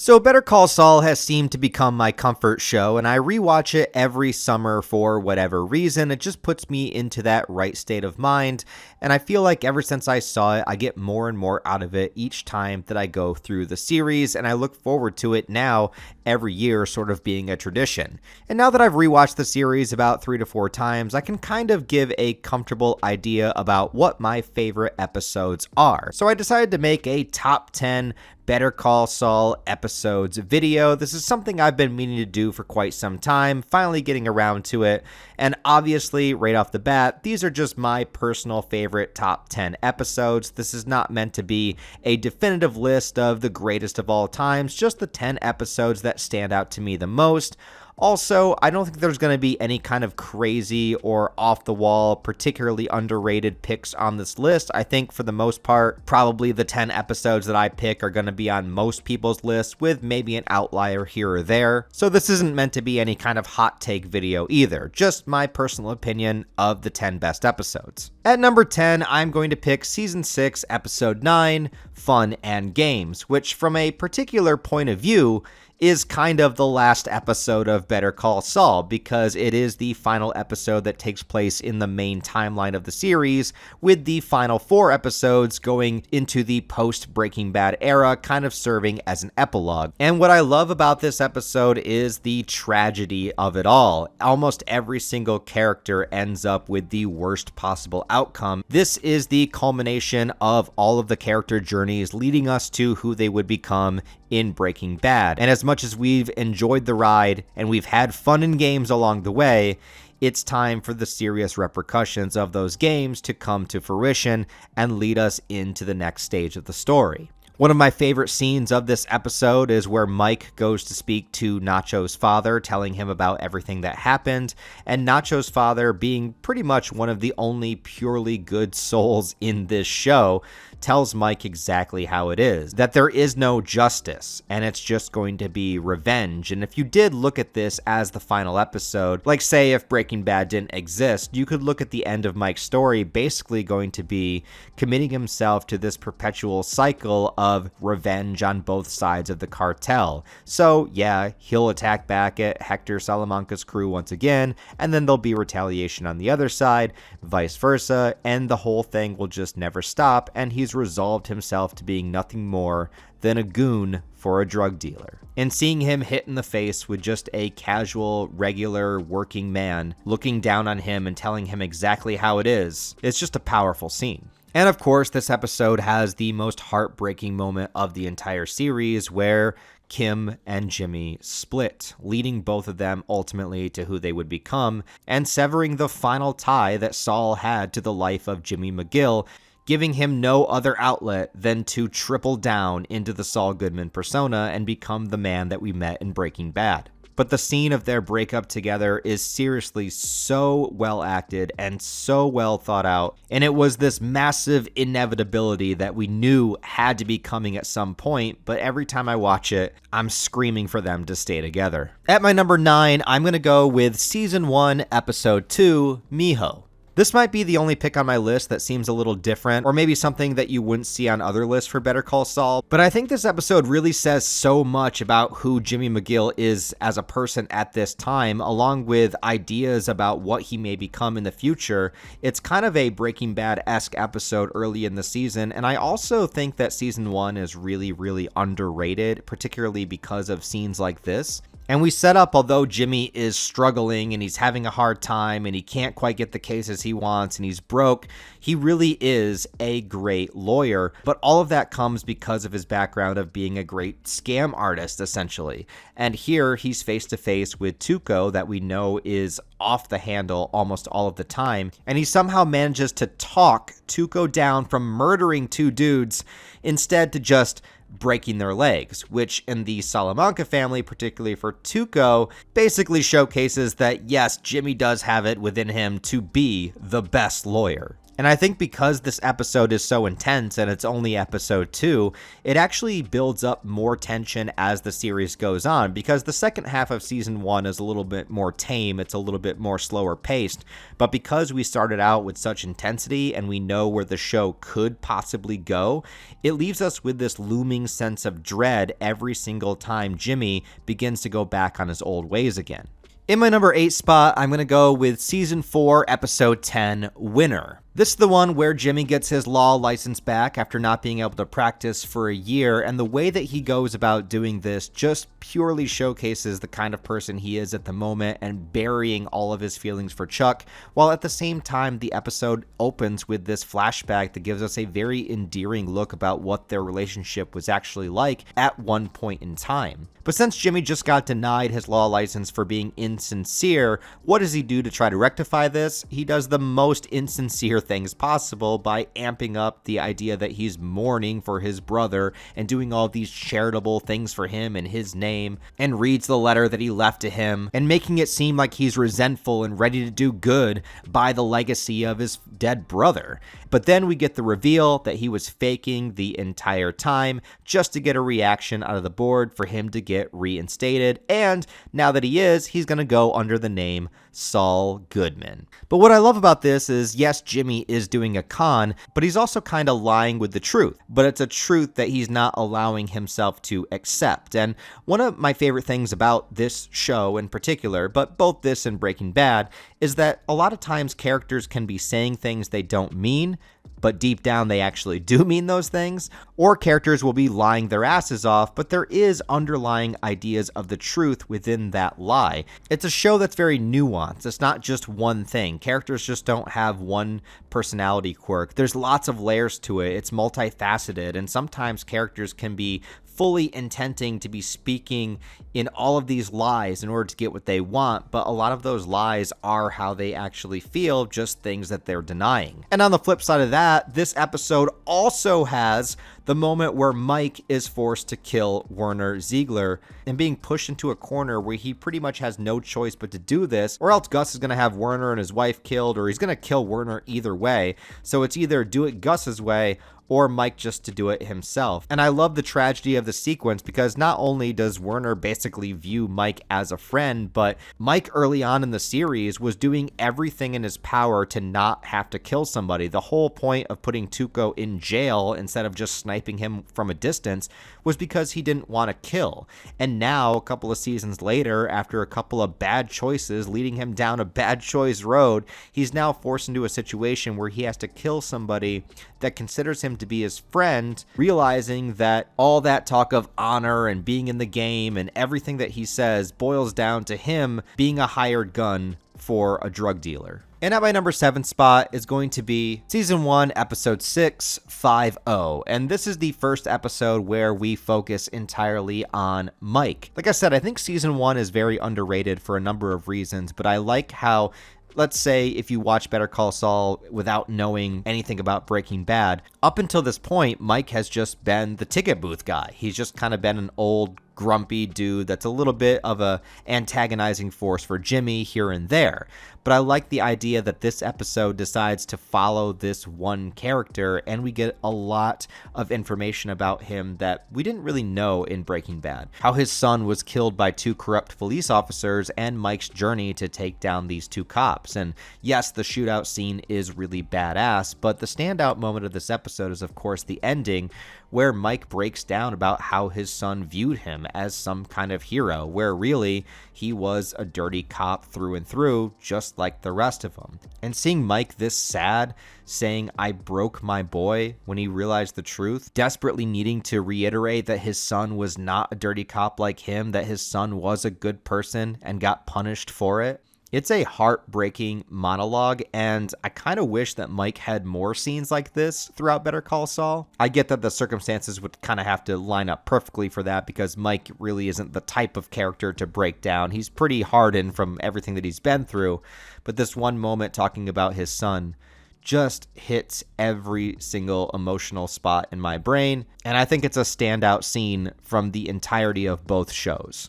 So Better Call Saul has seemed to become my comfort show, and I rewatch it every summer for whatever reason. It just puts me into that right state of mind, and I feel like ever since I saw it, I get more and more out of it each time that I go through the series, and I look forward to it now every year, sort of being a tradition. And now that I've rewatched the series about 3 to 4 times, I can kind of give a comfortable idea about what my favorite episodes are. So I decided to make a top 10 Better Call Saul episodes video. This is something I've been meaning to do for quite some time, finally getting around to it. And obviously, right off the bat, these are just my personal favorite top 10 episodes. This is not meant to be a definitive list of the greatest of all times, just the 10 episodes that stand out to me the most. Also, I don't think there's going to be any kind of crazy or off-the-wall, particularly underrated picks on this list. I think for the most part, probably the 10 episodes that I pick are going to be on most people's lists, with maybe an outlier here or there. So this isn't meant to be any kind of hot take video either, just my personal opinion of the 10 best episodes. At number 10, I'm going to pick Season 6, Episode 9, Fun and Games, which from a particular point of view is kind of the last episode of Better Call Saul, because it is the final episode that takes place in the main timeline of the series, with the final 4 episodes going into the post-Breaking Bad era, kind of serving as an epilogue. And what I love about this episode is the tragedy of it all. Almost every single character ends up with the worst possible outcome. This is the culmination of all of the character journeys leading us to who they would become in Breaking Bad. And as much as we've enjoyed the ride and we've had fun and games along the way, it's time for the serious repercussions of those games to come to fruition and lead us into the next stage of the story. One of my favorite scenes of this episode is where Mike goes to speak to Nacho's father, telling him about everything that happened, and Nacho's father, being pretty much one of the only purely good souls in this show, tells Mike exactly how it is, that there is no justice, and it's just going to be revenge. And if you did look at this as the final episode, like say if Breaking Bad didn't exist, you could look at the end of Mike's story basically going to be committing himself to this perpetual cycle of revenge on both sides of the cartel. So yeah, he'll attack back at Hector Salamanca's crew once again, and then there'll be retaliation on the other side, vice versa, and the whole thing will just never stop, and he's resolved himself to being nothing more than a goon for a drug dealer. And seeing him hit in the face with just a casual, regular working man looking down on him and telling him exactly how it is, it's just a powerful scene. And of course, this episode has the most heartbreaking moment of the entire series, where Kim and Jimmy split, leading both of them ultimately to who they would become, and severing the final tie that Saul had to the life of Jimmy McGill, giving him no other outlet than to triple down into the Saul Goodman persona and become the man that we met in Breaking Bad. But the scene of their breakup together is seriously so well acted and so well thought out, and it was this massive inevitability that we knew had to be coming at some point, but every time I watch it, I'm screaming for them to stay together. At my number 9, I'm going to go with Season 1, Episode 2, Mijo. This might be the only pick on my list that seems a little different, or maybe something that you wouldn't see on other lists for Better Call Saul, but I think this episode really says so much about who Jimmy McGill is as a person at this time, along with ideas about what he may become in the future. It's kind of a Breaking Bad-esque episode early in the season, and I also think that Season 1 is really, really underrated, particularly because of scenes like this. And we set up, although Jimmy is struggling and he's having a hard time and he can't quite get the cases he wants and he's broke, he really is a great lawyer. But all of that comes because of his background of being a great scam artist, essentially. And here he's face to face with Tuco, that we know is off the handle almost all of the time. And he somehow manages to talk Tuco down from murdering 2 dudes, instead to just breaking their legs, which in the Salamanca family, particularly for Tuco, basically showcases that yes, Jimmy does have it within him to be the best lawyer. And I think because this episode is so intense and it's only episode 2, it actually builds up more tension as the series goes on, because the second half of season 1 is a little bit more tame, it's a little bit more slower paced, but because we started out with such intensity and we know where the show could possibly go, it leaves us with this looming sense of dread every single time Jimmy begins to go back on his old ways again. In my number 8 spot, I'm going to go with season 4, episode 10, Winner. This is the one where Jimmy gets his law license back after not being able to practice for a year, and the way that he goes about doing this just purely showcases the kind of person he is at the moment and burying all of his feelings for Chuck, while at the same time the episode opens with this flashback that gives us a very endearing look about what their relationship was actually like at one point in time. But since Jimmy just got denied his law license for being insincere, what does he do to try to rectify this? He does the most insincere things possible by amping up the idea that he's mourning for his brother and doing all these charitable things for him in his name, and reads the letter that he left to him and making it seem like he's resentful and ready to do good by the legacy of his dead brother. But then we get the reveal that he was faking the entire time just to get a reaction out of the board for him to get reinstated, and now that he is, he's going to go under the name Saul Goodman. But what I love about this is, yes, Jimmy is doing a con, but he's also kind of lying with the truth, but it's a truth that he's not allowing himself to accept. And one of my favorite things about this show in particular, but both this and Breaking Bad, is that a lot of times characters can be saying things they don't mean, but deep down they actually do mean those things, or characters will be lying their asses off, but there is underlying ideas of the truth within that lie. It's a show that's very nuanced. It's not just one thing. Characters just don't have one personality quirk. There's lots of layers to it. It's multifaceted, and sometimes characters can be fully intending to be speaking in all of these lies in order to get what they want, but a lot of those lies are how they actually feel, just things that they're denying. And on the flip side of that, this episode also has the moment where Mike is forced to kill Werner Ziegler and being pushed into a corner where he pretty much has no choice but to do this, or else Gus is going to have Werner and his wife killed, or he's going to kill Werner either way. So it's either do it Gus's way or Mike just to do it himself. And I love the tragedy of the sequence because not only does Werner basically view Mike as a friend, but Mike early on in the series was doing everything in his power to not have to kill somebody. The whole point of putting Tuco in jail instead of just sniping him from a distance was because he didn't want to kill. And now, a couple of seasons later, after a couple of bad choices leading him down a bad choice road, he's now forced into a situation where he has to kill somebody that considers him to be his friend, realizing that all that talk of honor and being in the game and everything that he says boils down to him being a hired gun for a drug dealer. And at my number 7 spot is going to be season 1, episode 6, 5-0. And this is the first episode where we focus entirely on Mike. Like I said, I think season 1 is very underrated for a number of reasons, but I like how, let's say if you watch Better Call Saul without knowing anything about Breaking Bad, up until this point, Mike has just been the ticket booth guy. He's just kind of been an old, grumpy dude that's a little bit of a antagonizing force for Jimmy here and there. But I like the idea that this episode decides to follow this one character, and we get a lot of information about him that we didn't really know in Breaking Bad. How his son was killed by 2 corrupt police officers, and Mike's journey to take down these 2 cops. And yes, the shootout scene is really badass, but the standout moment of this episode is, of course, the ending, where Mike breaks down about how his son viewed him as some kind of hero, where really he was a dirty cop through and through, just like the rest of them. And seeing Mike this sad, saying, "I broke my boy," when he realized the truth, desperately needing to reiterate that his son was not a dirty cop like him, that his son was a good person and got punished for it. It's a heartbreaking monologue, and I kind of wish that Mike had more scenes like this throughout Better Call Saul. I get that the circumstances would kind of have to line up perfectly for that because Mike really isn't the type of character to break down. He's pretty hardened from everything that he's been through, but this one moment talking about his son just hits every single emotional spot in my brain, and I think it's a standout scene from the entirety of both shows.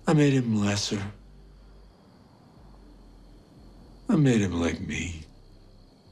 I made him lesser. I made him like me.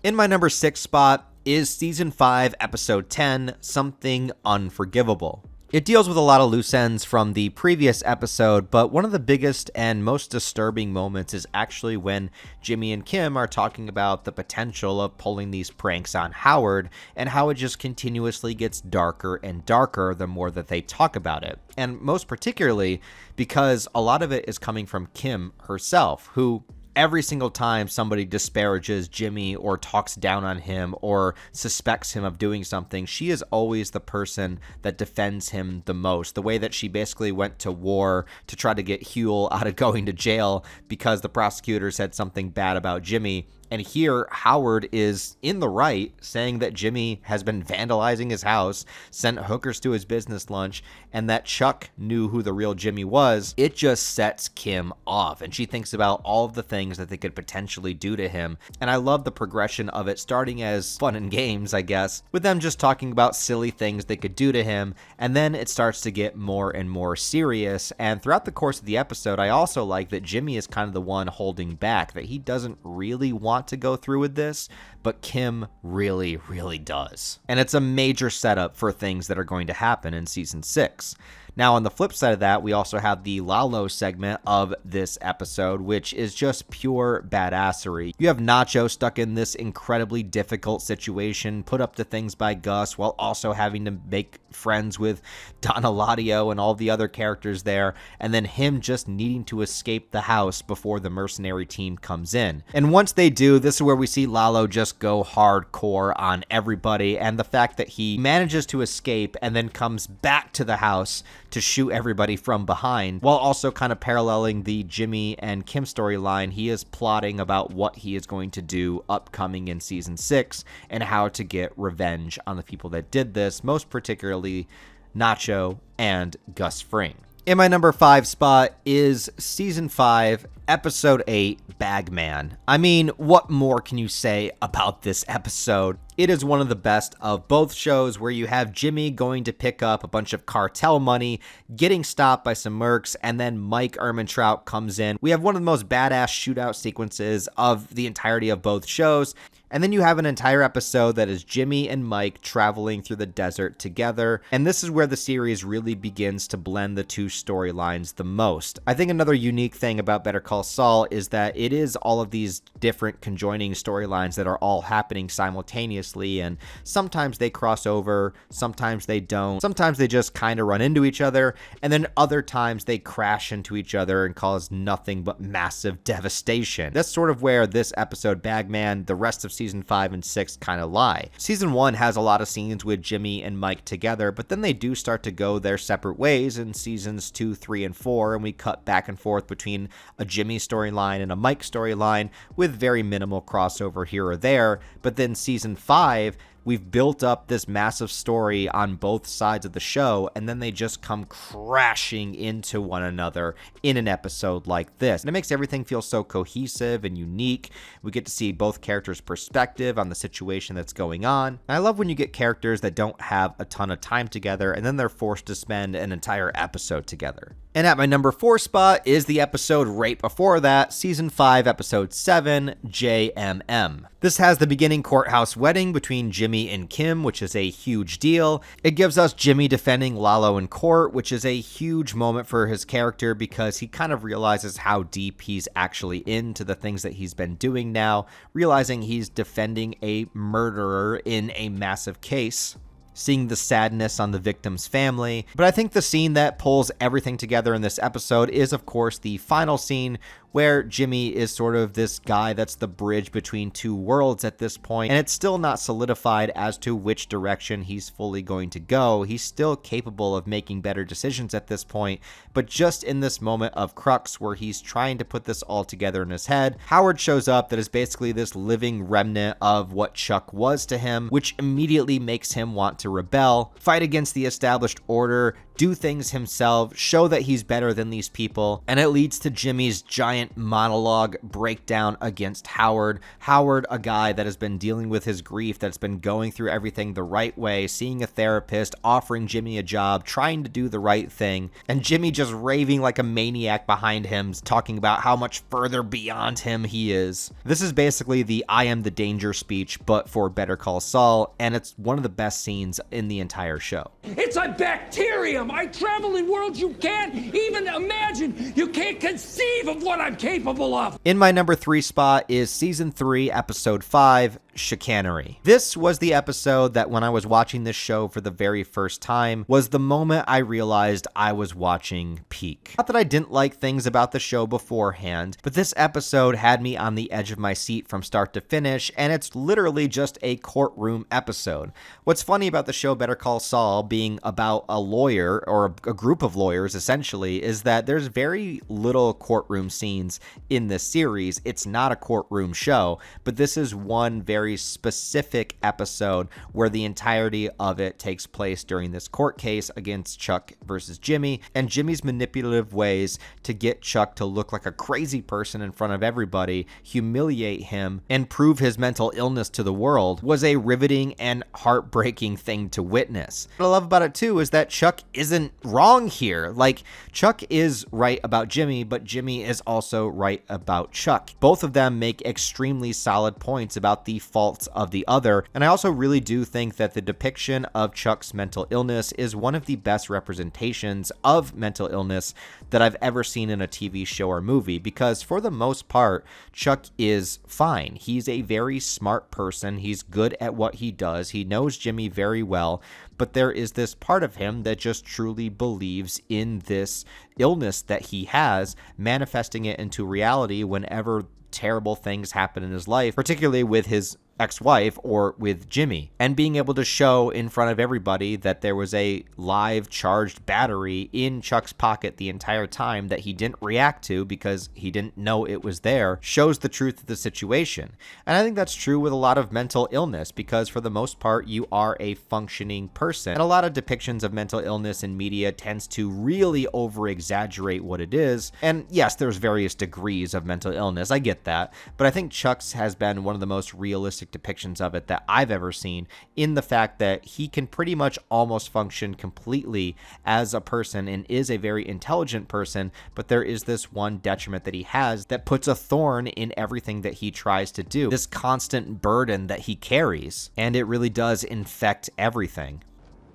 In my number 6 spot is season 5, episode 10, Something Unforgivable. It deals with a lot of loose ends from the previous episode, but one of the biggest and most disturbing moments is actually when Jimmy and Kim are talking about the potential of pulling these pranks on Howard and how it just continuously gets darker and darker the more that they talk about it. And most particularly because a lot of it is coming from Kim herself, who every single time somebody disparages Jimmy or talks down on him or suspects him of doing something, she is always the person that defends him the most. The way that she basically went to war to try to get Huel out of going to jail because the prosecutor said something bad about Jimmy. And here, Howard is in the right, saying that Jimmy has been vandalizing his house, sent hookers to his business lunch, and that Chuck knew who the real Jimmy was. It just sets Kim off, and she thinks about all of the things that they could potentially do to him. And I love the progression of it, starting as fun and games, I guess, with them just talking about silly things they could do to him, and then it starts to get more and more serious. And throughout the course of the episode, I also like that Jimmy is kind of the one holding back, that he doesn't really want to go through with this, but Kim really, really does. And it's a major setup for things that are going to happen in season 6. Now, on the flip side of that, we also have the Lalo segment of this episode, which is just pure badassery. You have Nacho stuck in this incredibly difficult situation, put up to things by Gus, while also having to make friends with Don Eladio and all the other characters there, and then him just needing to escape the house before the mercenary team comes in. And once they do, this is where we see Lalo just go hardcore on everybody, and the fact that he manages to escape and then comes back to the house to shoot everybody from behind, while also kind of paralleling the Jimmy and Kim storyline. He is plotting about what he is going to do upcoming in season 6 and how to get revenge on the people that did this, most particularly Nacho and Gus Fring. In my number 5 spot is season 5, episode 8, Bagman. I mean, what more can you say about this episode? It is one of the best of both shows, where you have Jimmy going to pick up a bunch of cartel money, getting stopped by some mercs, and then Mike Ehrmantraut comes in. We have one of the most badass shootout sequences of the entirety of both shows. And then you have an entire episode that is Jimmy and Mike traveling through the desert together. And this is where the series really begins to blend the two storylines the most. I think another unique thing about Better Call Saul is that it is all of these different conjoining storylines that are all happening simultaneously. And sometimes they cross over, sometimes they don't. Sometimes they just kind of run into each other. And then other times they crash into each other and cause nothing but massive devastation. That's sort of where this episode, Bagman, the rest of season 5 and 6 kind of lie. Season 1 has a lot of scenes with Jimmy and Mike together, but then they do start to go their separate ways in seasons 2, 3, and 4, and we cut back and forth between a Jimmy storyline and a Mike storyline with very minimal crossover here or there. But then season 5, we've built up this massive story on both sides of the show, and then they just come crashing into one another in an episode like this. And it makes everything feel so cohesive and unique. We get to see both characters' perspective on the situation that's going on. And I love when you get characters that don't have a ton of time together, and then they're forced to spend an entire episode together. And at my number 4 spot is the episode right before that, season 5, episode 7, JMM. This has the beginning courthouse wedding between Jimmy and Kim, which is a huge deal. It gives us Jimmy defending Lalo in court, which is a huge moment for his character because he kind of realizes how deep he's actually into the things that he's been doing now, realizing he's defending a murderer in a massive case, seeing the sadness on the victim's family. But I think the scene that pulls everything together in this episode is, of course, the final scene where Jimmy is sort of this guy that's the bridge between two worlds at this point, and it's still not solidified as to which direction he's fully going to go. He's still capable of making better decisions at this point, but just in this moment of crux where he's trying to put this all together in his head, Howard shows up that is basically this living remnant of what Chuck was to him, which immediately makes him want to rebel, fight against the established order, do things himself, show that he's better than these people, and it leads to Jimmy's giant monologue breakdown against Howard. Howard, a guy that has been dealing with his grief, that's been going through everything the right way, seeing a therapist, offering Jimmy a job, trying to do the right thing, and Jimmy just raving like a maniac behind him, talking about how much further beyond him he is. This is basically the I am the danger speech, but for Better Call Saul, and it's one of the best scenes in the entire show. It's a bacterium. I travel in worlds you can't even imagine. You can't conceive of what I'm capable of. In my number 3 spot is season 3, episode 5, Chicanery. This was the episode that when I was watching this show for the very first time was the moment I realized I was watching peak. Not that I didn't like things about the show beforehand, but this episode had me on the edge of my seat from start to finish, and it's literally just a courtroom episode. What's funny about the show Better Call Saul being about a lawyer, or a group of lawyers essentially, is that there's very little courtroom scenes in this series. It's not a courtroom show, but this is one very specific episode where the entirety of it takes place during this court case against Chuck versus Jimmy, and Jimmy's manipulative ways to get Chuck to look like a crazy person in front of everybody, humiliate him, and prove his mental illness to the world was a riveting and heartbreaking thing to witness. What I love about it too is that Chuck isn't wrong here. Like, Chuck is right about Jimmy, but Jimmy is also right about Chuck. Both of them make extremely solid points about the faults of the other, and I also really do think that the depiction of Chuck's mental illness is one of the best representations of mental illness that I've ever seen in a TV show or movie, because for the most part, Chuck is fine. He's a very smart person. He's good at what he does. He knows Jimmy very well, but there is this part of him that just truly believes in this illness that he has, manifesting it into reality whenever terrible things happen in his life, particularly with his ex-wife or with Jimmy, and being able to show in front of everybody that there was a live charged battery in Chuck's pocket the entire time that he didn't react to because he didn't know it was there, shows the truth of the situation. And I think that's true with a lot of mental illness, because for the most part you are a functioning person, and a lot of depictions of mental illness in media tends to really over exaggerate what it is. And yes, there's various degrees of mental illness, I get that, but I think Chuck's has been one of the most realistic depictions of it that I've ever seen, in the fact that he can pretty much almost function completely as a person and is a very intelligent person, but there is this one detriment that he has that puts a thorn in everything that he tries to do, this constant burden that he carries, and it really does infect everything.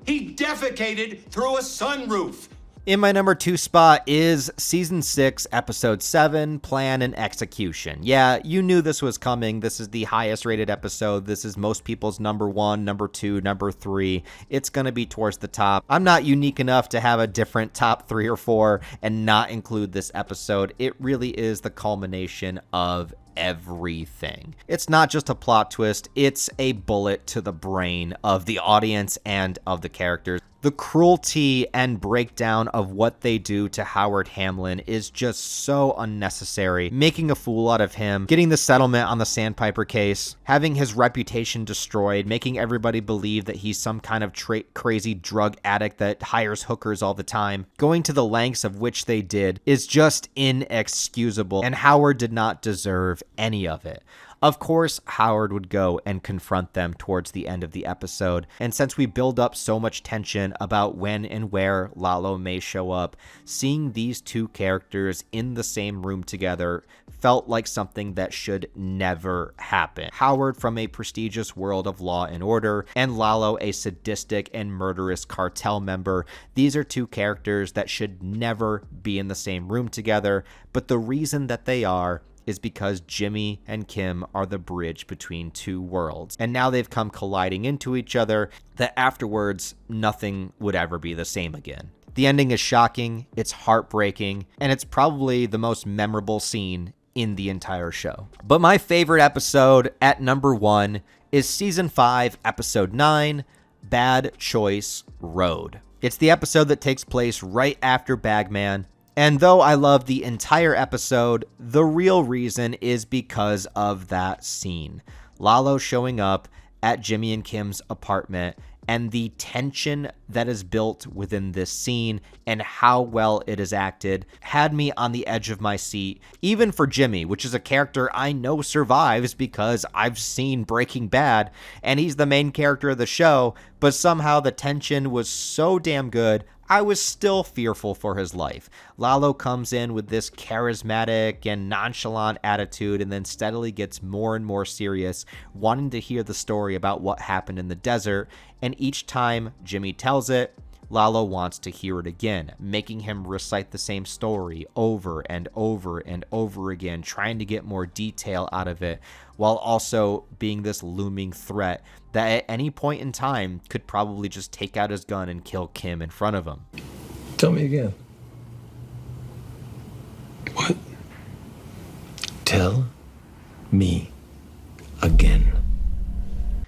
He defecated through a sunroof. In my number 2 spot is season 6, episode 7, Plan and Execution. Yeah, you knew this was coming. This is the highest rated episode. This is most people's number 1, number 2, number 3. It's going to be towards the top. I'm not unique enough to have a different top 3 or 4 and not include this episode. It really is the culmination of everything. It's not just a plot twist, it's a bullet to the brain of the audience and of the characters. The cruelty and breakdown of what they do to Howard Hamlin is just so unnecessary. Making a fool out of him, getting the settlement on the Sandpiper case, having his reputation destroyed, making everybody believe that he's some kind of crazy drug addict that hires hookers all the time. Going to the lengths of which they did is just inexcusable, and Howard did not deserve any of it. Of course, Howard would go and confront them towards the end of the episode, and since we build up so much tension about when and where Lalo may show up, seeing these two characters in the same room together felt like something that should never happen. Howard from a prestigious world of law and order, and Lalo a sadistic and murderous cartel member. These are two characters that should never be in the same room together, but the reason that they are is because Jimmy and Kim are the bridge between two worlds. And now they've come colliding into each other that afterwards nothing would ever be the same again. The ending is shocking, it's heartbreaking, and it's probably the most memorable scene in the entire show. But my favorite episode at number 1 is season 5, episode 9, Bad Choice Road. It's the episode that takes place right after Bagman. And though I love the entire episode, the real reason is because of that scene. Lalo showing up at Jimmy and Kim's apartment and the tension that is built within this scene and how well it is acted had me on the edge of my seat, even for Jimmy, which is a character I know survives because I've seen Breaking Bad and he's the main character of the show, but somehow the tension was so damn good, I was still fearful for his life. Lalo comes in with this charismatic and nonchalant attitude and then steadily gets more and more serious, wanting to hear the story about what happened in the desert, and each time Jimmy tells it, Lalo wants to hear it again, making him recite the same story over and over and over again, trying to get more detail out of it, while also being this looming threat that at any point in time could probably just take out his gun and kill Kim in front of him. Tell me again. What? Tell me again.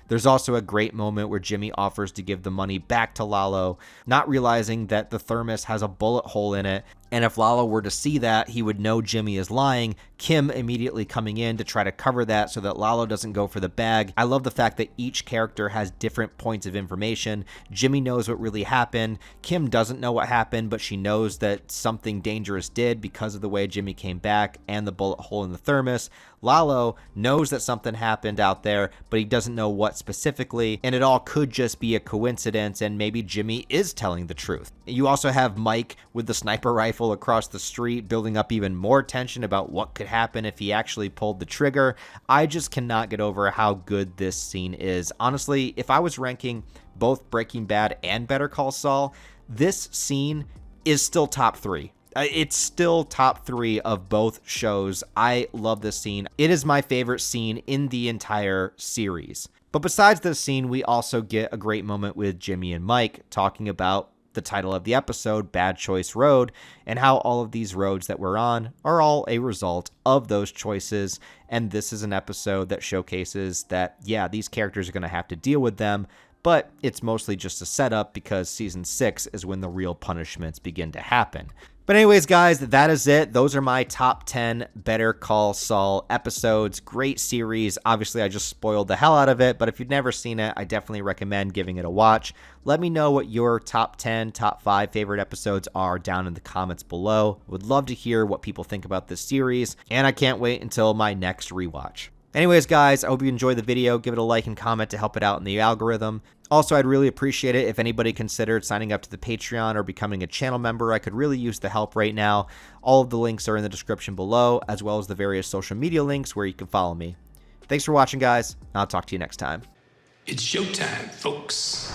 There's also a great moment where Jimmy offers to give the money back to Lalo, not realizing that the thermos has a bullet hole in it, and if Lalo were to see that, he would know Jimmy is lying. Kim immediately coming in to try to cover that so that Lalo doesn't go for the bag. I love the fact that each character has different points of information. Jimmy knows what really happened. Kim doesn't know what happened, but she knows that something dangerous did because of the way Jimmy came back and the bullet hole in the thermos. Lalo knows that something happened out there, but he doesn't know what specifically, and it all could just be a coincidence, and maybe Jimmy is telling the truth. You also have Mike with the sniper rifle across the street, building up even more tension about what could happen if he actually pulled the trigger. I just cannot get over how good this scene is. Honestly, if I was ranking both Breaking Bad and Better Call Saul, this scene is still top 3. It's still top 3 of both shows. I love this scene. It is my favorite scene in the entire series. But besides this scene, we also get a great moment with Jimmy and Mike talking about the title of the episode, Bad Choice Road, and how all of these roads that we're on are all a result of those choices. And this is an episode that showcases that, yeah, these characters are going to have to deal with them, but it's mostly just a setup because season 6 is when the real punishments begin to happen. But anyways, guys, that is it. Those are my top 10 Better Call Saul episodes. Great series. Obviously, I just spoiled the hell out of it, but if you've never seen it, I definitely recommend giving it a watch. Let me know what your top 10, top 5 favorite episodes are down in the comments below. Would love to hear what people think about this series, and I can't wait until my next rewatch. Anyways, guys, I hope you enjoyed the video. Give it a like and comment to help it out in the algorithm. Also, I'd really appreciate it if anybody considered signing up to the Patreon or becoming a channel member. I could really use the help right now. All of the links are in the description below, as well as the various social media links where you can follow me. Thanks for watching, guys. I'll talk to you next time. It's showtime, folks.